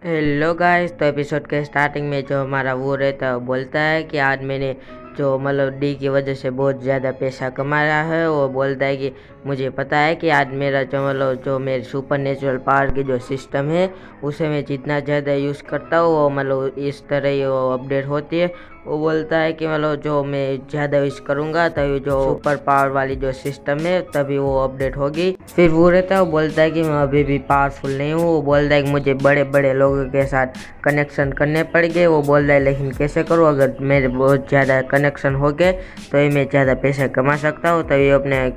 Hello guys. तो episode के starting में जो हमारा वो रहता है वो बोलता है कि आज मैंने जो मतलब डी की वजह से बहुत ज़्यादा पैसा कमाया है। वो बोलता है कि मुझे पता है कि आज मेरा जो मतलब जो मेरे सुपर नेचुरल पावर की जो सिस्टम है उसे मैं जितना ज़्यादा यूज़ करता हूँ वो मतलब इस तरह ही वो अपडेट होती है। वो बोलता है कि मतलब जो मैं ज़्यादा यूज़ करूँगा तभी जो सुपर पावर वाली जो सिस्टम है तभी वो अपडेट होगी। फिर वो रहता है वो बोलता है कि मैं अभी भी पावरफुल नहीं हूँ। वो बोलता है कि मुझे बड़े बड़े लोगों के साथ कनेक्शन करने पड़ेंगे। वो बोल रहा है लेकिन कैसे करूँ, अगर मेरे बहुत ज़्यादा कनेक्शन हो गए तो ही मैं ज़्यादा पैसे कमा सकता हूँ। तभी अपने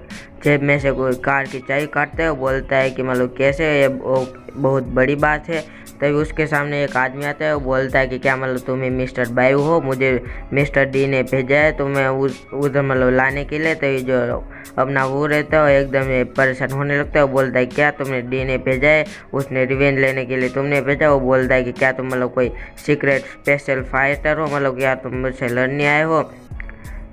जेब में से कोई कार की चाबी काटता है। वो बोलता है कि मतलब कैसे, ये बहुत बड़ी बात है। तभी उसके सामने एक आदमी आता है। वो बोलता है कि क्या मतलब तुम मिस्टर बायू हो, मुझे मिस्टर डी ने भेजा है तुम्हें उधर मतलब लाने के लिए। तभी जो अपना वो रहता है वो एकदम परेशान होने लगता है। वो बोलता है क्या तुमने डी ने भेजा है, उसने रिवेंज लेने के लिए तुमने भेजा। वो बोलता है कि क्या तुम मतलब कोई सीक्रेट स्पेशल फाइटर हो, मतलब क्या तुम मुझसे लड़ने आए हो।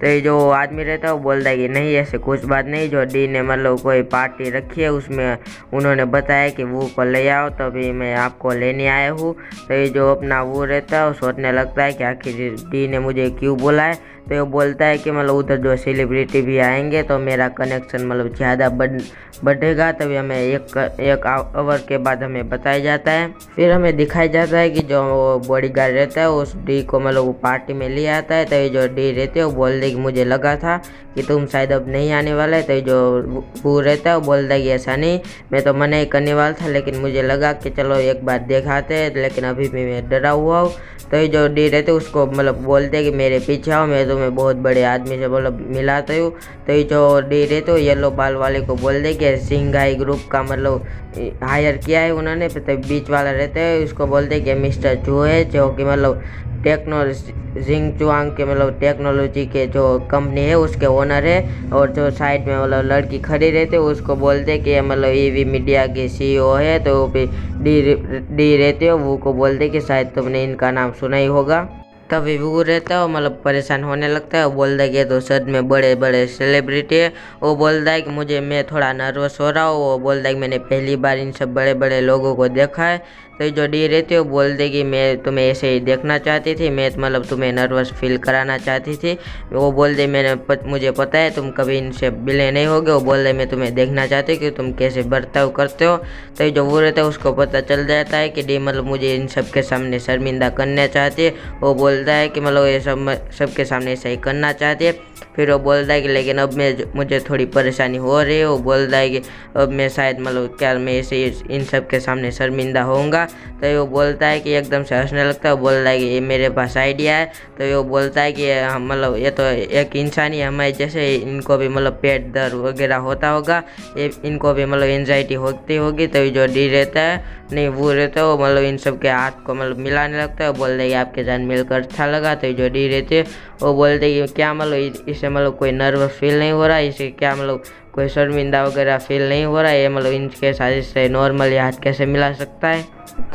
तो ये जो आदमी रहता है वो बोलता है कि नहीं ऐसे कुछ बात नहीं, जो डी ने मतलब कोई पार्टी रखी है उसमें उन्होंने बताया कि वो को ले आओ तभी मैं आपको लेने आया हूँ। तो ये जो अपना वो रहता है वो सोचने लगता है कि आखिर डी ने मुझे क्यों बुलाया। तो ये बोलता है कि मतलब उधर जो सेलिब्रिटी भी आएंगे तो मेरा कनेक्शन मतलब ज़्यादा बढ़ेगा। तभी हमें एक आवर के बाद हमें बताया जाता है। फिर हमें दिखाया जाता है कि जो बॉडी गार्ड रहता है उस डी को मतलब वो पार्टी में ले आता है। तभी जो डी रहते है वो बोल दे कि मुझे लगा था कि तुम शायद अब नहीं आने वाला है। तो जो वो रहता है वो बोलता है कि ऐसा नहीं, मैं तो मना ही करने वाला था लेकिन मुझे लगा कि चलो एक बार दिखाते हैं, लेकिन अभी भी मैं डरा हुआ हूँ। तो ये जो डी रहते उसको मतलब बोलते हैं कि मेरे पीछे आओ, मैं तुम्हें बहुत बड़े आदमी से मतलब मिलाता हूँ। तो ये जो डी रहते येलो बाल वाले को बोल दे कि सिंघाई ग्रुप का मतलब हायर किया है उन्होंने। तो बीच वाला रहता है उसको बोलते हैं कि मिस्टर जू है, जो कि मतलब जिंगचुआंग के मतलब टेक्नोलॉजी के जो कंपनी है उसके ओनर है। और जो साइड में मतलब लड़की खड़ी रहते उसको बोलते कि ये मतलब ईवी मीडिया के सीईओ है। तो भी डी रहते हो वो को बोलते कि शायद तुमने इनका नाम सुना ही होगा। तभी वो रहता है वो मतलब परेशान होने लगता है। वो बोलता है कि तो सच में बड़े बड़े सेलिब्रिटी है। वो बोलता है कि मैं थोड़ा नर्वस हो रहा हूँ। वो बोलता है कि मैंने पहली बार इन सब बड़े बड़े लोगों को देखा है। तो जो डी रहती है वो बोलते कि मैं तुम्हें ऐसे ही देखना चाहती थी, मैं मतलब तुम्हें नर्वस फील कराना चाहती थी। वो बोलते मुझे पता है तुम कभी इनसे मिले नहीं होगे। वो बोल रहे मैं तुम्हें देखना चाहती कि तुम कैसे बर्ताव करते हो। तो जो वो रहता है उसको पता चल जाता है कि डी मतलब मुझे इन सब के सामने शर्मिंदा करना चाहती है। वो बोलता है कि मतलब ये सबके सामने सही करना चाहती है। फिर वो बोलता है कि लेकिन अब मुझे थोड़ी परेशानी हो रही है। वो बोलता है कि अब मैं शायद मतलब क्या मैं ऐसे इन सब के सामने शर्मिंदा होऊंगा। तो वो बोलता है कि एकदम से हंसने लगता है। वो बोलता है कि ये मेरे पास आइडिया है। तो वो बोलता है कि मतलब ये तो एक इंसान ही हमारे जैसे, इनको भी मतलब पेट दर्द वगैरह होता होगा, ये इनको भी मतलब एंजाइटी होती होगी। तो जो डी रहता है नहीं वो रहता है वो मतलब इन सब के हाथ को मतलब मिलाने लगता है। वो बोलते हैं कि आपके जान मिलकर अच्छा लगा। तो जो डी रहती है वो बोलते हैं कि क्या मतलब इसे मतलब कोई नर्वस फील नहीं हो रहा है, इसे क्या मतलब कोई शर्मिंदा वगैरह फील नहीं हो रहा है, ये मतलब इनके साथ इससे नॉर्मली हाथ कैसे मिला सकता है।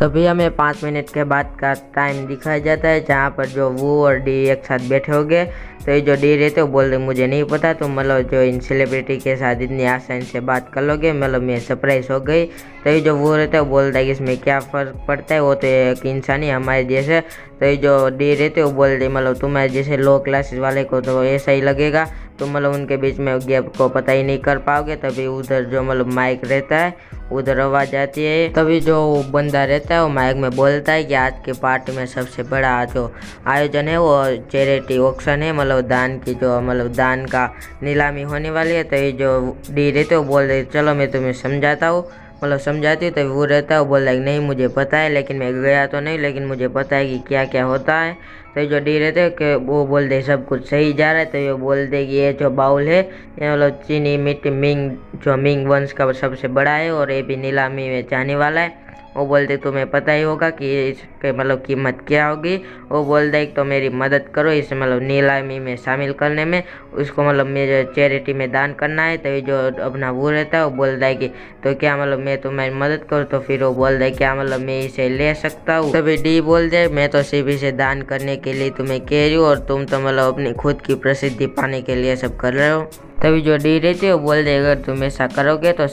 तभी हमें 5 मिनट के बाद का टाइम दिखाया जाता है जहाँ पर जो वो और डी एक साथ बैठे हो गए। तो ये जो डी रहते हो बोल रहे मुझे नहीं पता तुम मतलब जो इन सेलिब्रिटी के साथ इतनी आसानी से बात कर लोगे, मतलब मैं सरप्राइज हो गई। तो ये जो वो रहता है बोलता है कि इसमें क्या फ़र्क पड़ता है, वो तो एक इंसान ही हमारे जैसे। तो ये जो डी रहते हो बोल रहे मतलब तुम्हारे जैसे लो क्लासेस वाले को तो ऐसा ही लगेगा, तुम मतलब उनके बीच में गैप को पता ही नहीं कर पाओगे। तभी उधर जो मतलब माइक रहता है उधर आवाज़ आती है। तभी जो बंदा रहता है वो माइक में बोलता है कि आज के पार्टी में सबसे बड़ा जो आयोजन है वो चैरिटी ऑक्शन है, मतलब दान की जो मतलब दान का नीलामी होने वाली है। तो ये जो डी रहते वो बोल रहे चलो मैं तुम्हें समझाता हूँ, मतलब समझाती हूँ। तभी वो रहता है वो बोल रहा है नहीं मुझे पता है, लेकिन मैं गया तो नहीं, लेकिन मुझे पता है कि क्या क्या होता है। तो जो डी रहते कि वो बोल दे सब कुछ सही जा रहा है। तो ये बोल दे कि ये जो बाउल है ये मतलब चीनी मिट्टी मिंग वंश का सबसे बड़ा है और ये भी नीलामी में जाने वाला है। वो बोलते तुम्हें पता ही होगा कि इसके मतलब कीमत क्या होगी। वो बोलता है तो मेरी मदद करो इसे मतलब नीलामी में शामिल करने में, उसको मतलब मेरे चैरिटी में दान करना है। तो ये जो अपना वो रहता है वो बोलता है कि तो क्या मतलब मैं तुम्हारी मदद करूँ। तो फिर वो बोलता है क्या मतलब मैं इसे ले सकता हूँ। तभी डी बोलते है मैं तो सिर्फ इसे दान करने के लिए तुम्हें कह रही हूँ और तुम तो मतलब अपनी खुद की प्रसिद्धि पाने के लिए सब कर रहे हो। तभी जो डी रहती है वो बोल दे अगर तुम ऐसा करोगे तो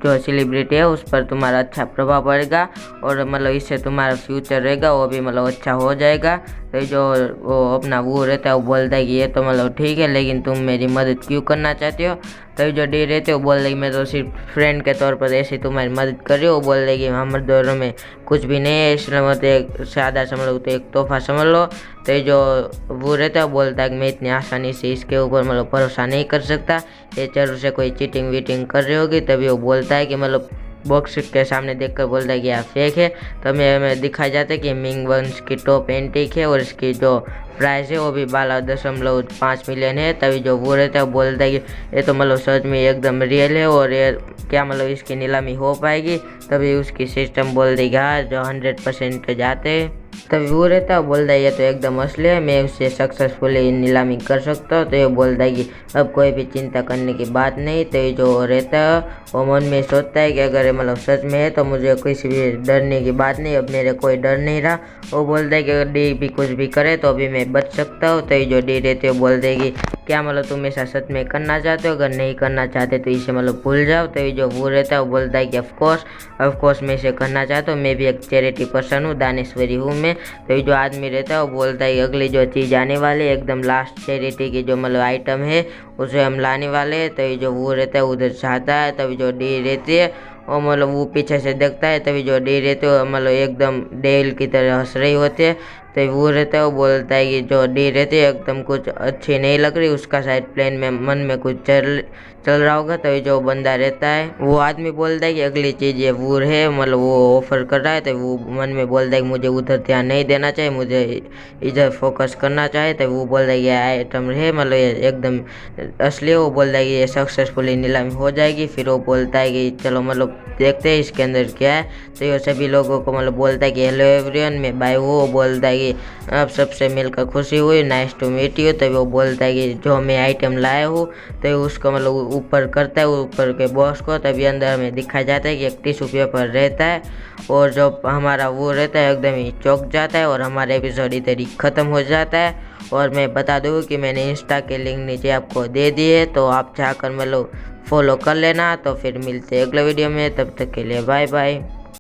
जो सेलिब्रिटी है उस पर तुम्हारा अच्छा प्रभाव पड़ेगा और मतलब इससे तुम्हारा फ्यूचर रहेगा वो भी मतलब अच्छा हो जाएगा। तो जो वो अपना वो रहता है वो बोलता है कि ये तो मतलब ठीक है, लेकिन तुम मेरी मदद क्यों करना चाहते हो। तभी जो डी रहते हो बोल देगी मैं तो सिर्फ फ्रेंड के तौर पर ऐसी तुम्हारी मदद कर रही हूँ। वो बोल देगी हमारे दोनों में कुछ भी नहीं है, इसलिए मतलब एक सादा समझ लो, तो एक तोहफा समझ लो। तो जो वो रहता है बोलता है कि मैं इतनी आसानी से इसके ऊपर मतलब भरोसा नहीं कर सकता, ये जरूर से कोई चीटिंग वीटिंग कर रही होगी। तभी वो बोलता है कि मतलब बॉक्स के सामने देखकर बोलता है कि यह फेक है। तो हमें दिखाया जाता है कि मिंग वंस की टॉप एंटीक है और इसकी जो प्राइस है वो भी 12.5 मिलियन है। तभी जो वो रहता है वो बोलता है कि ये तो मतलब सच में एकदम रियल है और ये क्या मतलब इसकी नीलामी हो पाएगी। तभी उसकी सिस्टम बोल देगी हाँ जो 100% जाते हैं। तभी वो रहता है बोलता है ये तो एकदम असली है, मैं उससे सक्सेसफुली नीलामी कर सकता हूँ। तो ये बोलता है कि अब कोई भी चिंता करने की बात नहीं। तो ये जो रहता है वो मन में सोचता है कि अगर मतलब सच में है तो मुझे किसी भी डरने की बात नहीं, अब मेरे कोई डर नहीं रहा। वो बोलता है कि अगर डी भी कुछ भी करे तो अभी मैं बच सकता हूँ। तो ये जो डी रहते हो बोल देगी क्या मतलब तुम ऐसा सच में करना चाहते हो, अगर नहीं करना चाहते तो इसे मतलब भूल जाओ। तो ये जो वो रहता है वो बोलता है कि ऑफकोर्स मैं इसे करना चाहता हूँ, मैं भी एक चैरिटी पर्सन हूँ, दानेश्वरी हूँ मैं। तो ये जो आदमी रहता है वो बोलता है कि अगली जो चीज़ आने वाली है एकदम लास्ट चैरिटी की जो मतलब आइटम है उसे हम लाने वाले हैं। तो ये जो वो रहता है उधर चाहता है। तभी जो डी रहती है और मतलब वो पीछे से देखता है। तभी जो डी रहते हो मतलब एकदम डेल की तरह हंस रही होती है। तो वो रहता है वो बोलता है कि जो डी रहती है एकदम कुछ अच्छी नहीं लग रही, उसका शायद प्लान में मन में कुछ चल रहा होगा। तो जो बंदा रहता है वो आदमी बोलता है कि अगली चीज़ ये वो है मतलब वो ऑफर कर रहा है। तो वो मन में बोलता है कि मुझे उधर ध्यान नहीं देना चाहिए, मुझे इधर फोकस करना चाहिए। तो वो बोलता है कि ये आइटम है मतलब ये एकदम असली। वो बोलता है कि ये सक्सेसफुली नीलामी हो जाएगी। फिर वो बोलता है कि चलो मतलब देखते हैं इसके अंदर क्या है। तो ये सभी लोगों को मतलब बोलता है कि हेलो एवरीवन मैं बाय हूँ। वो बोलता है कि आप सबसे मिलकर खुशी हुई, नाइस टू मीट यू। तभी वो बोलता है कि जो मैं आइटम लाया हूँ तो उसको मतलब ऊपर करता है ऊपर के बॉस को। तभी अंदर में दिखाया जाता है कि एक टिश्यू पेपर रहता है और जो हमारा वो रहता है एकदम ही चौंक जाता है और हमारा एपिसोड इधर ही ख़त्म हो जाता है। और मैं बता दूँ कि मैंने इंस्टा के लिंक नीचे आपको दे दिए, तो आप जाकर मतलब फॉलो कर लेना। तो फिर मिलते हैं अगले वीडियो में, तब तक के लिए बाय बाय।